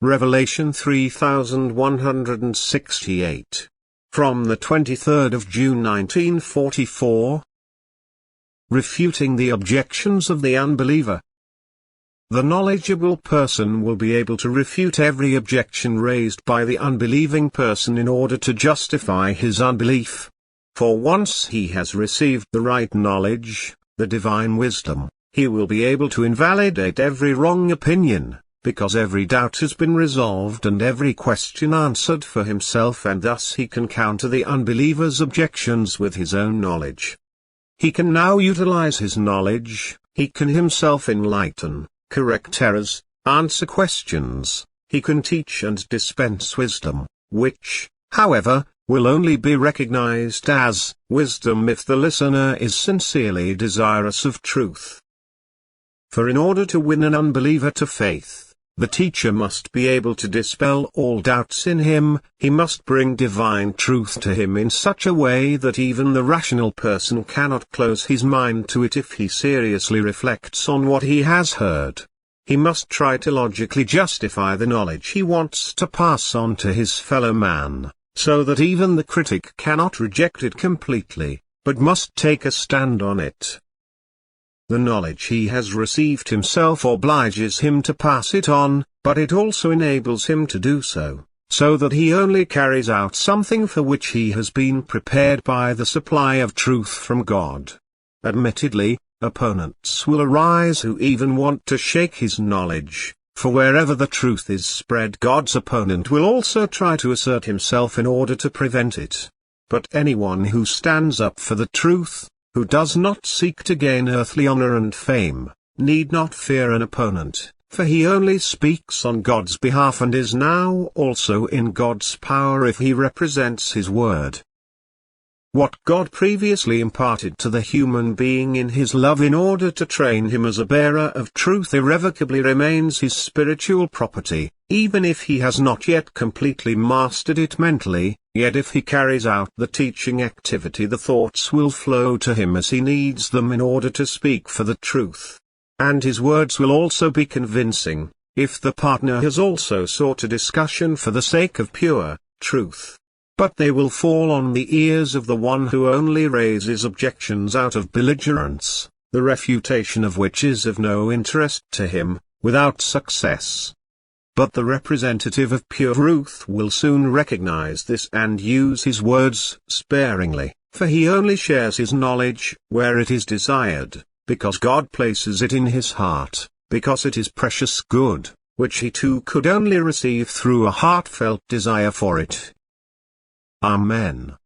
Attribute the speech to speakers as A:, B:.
A: Revelation 3168. From the 23rd of June 1944. Refuting the objections of the unbeliever. The knowledgeable person will be able to refute every objection raised by the unbelieving person in order to justify his unbelief. For once he has received the right knowledge, the divine wisdom, he will be able to invalidate every wrong opinion, because every doubt has been resolved and every question answered for himself, and thus he can counter the unbeliever's objections with his own knowledge. He can now utilize his knowledge, he can himself enlighten, correct errors, answer questions, he can teach and dispense wisdom, which, however, will only be recognized as wisdom if the listener is sincerely desirous of truth. For in order to win an unbeliever to faith, the teacher must be able to dispel all doubts in him, he must bring divine truth to him in such a way that even the rational person cannot close his mind to it if he seriously reflects on what he has heard. He must try to logically justify the knowledge he wants to pass on to his fellow man, so that even the critic cannot reject it completely, but must take a stand on it. The knowledge he has received himself obliges him to pass it on, but it also enables him to do so that he only carries out something for which he has been prepared by the supply of truth from God. Admittedly, opponents will arise who even want to shake his knowledge, for wherever the truth is spread, God's opponent will also try to assert himself in order to prevent it. But anyone who stands up for the truth, who does not seek to gain earthly honor and fame, need not fear an opponent, for he only speaks on God's behalf and is now also in God's power if he represents his word. What God previously imparted to the human being in his love in order to train him as a bearer of truth irrevocably remains his spiritual property, even if he has not yet completely mastered it mentally, yet if he carries out the teaching activity, the thoughts will flow to him as he needs them in order to speak for the truth. And his words will also be convincing, if the partner has also sought a discussion for the sake of pure truth. But they will fall on the ears of the one who only raises objections out of belligerence, the refutation of which is of no interest to him, without success. But the representative of pure truth will soon recognize this and use his words sparingly, for he only shares his knowledge where it is desired, because God places it in his heart, because it is precious good, which he too could only receive through a heartfelt desire for it. Amen.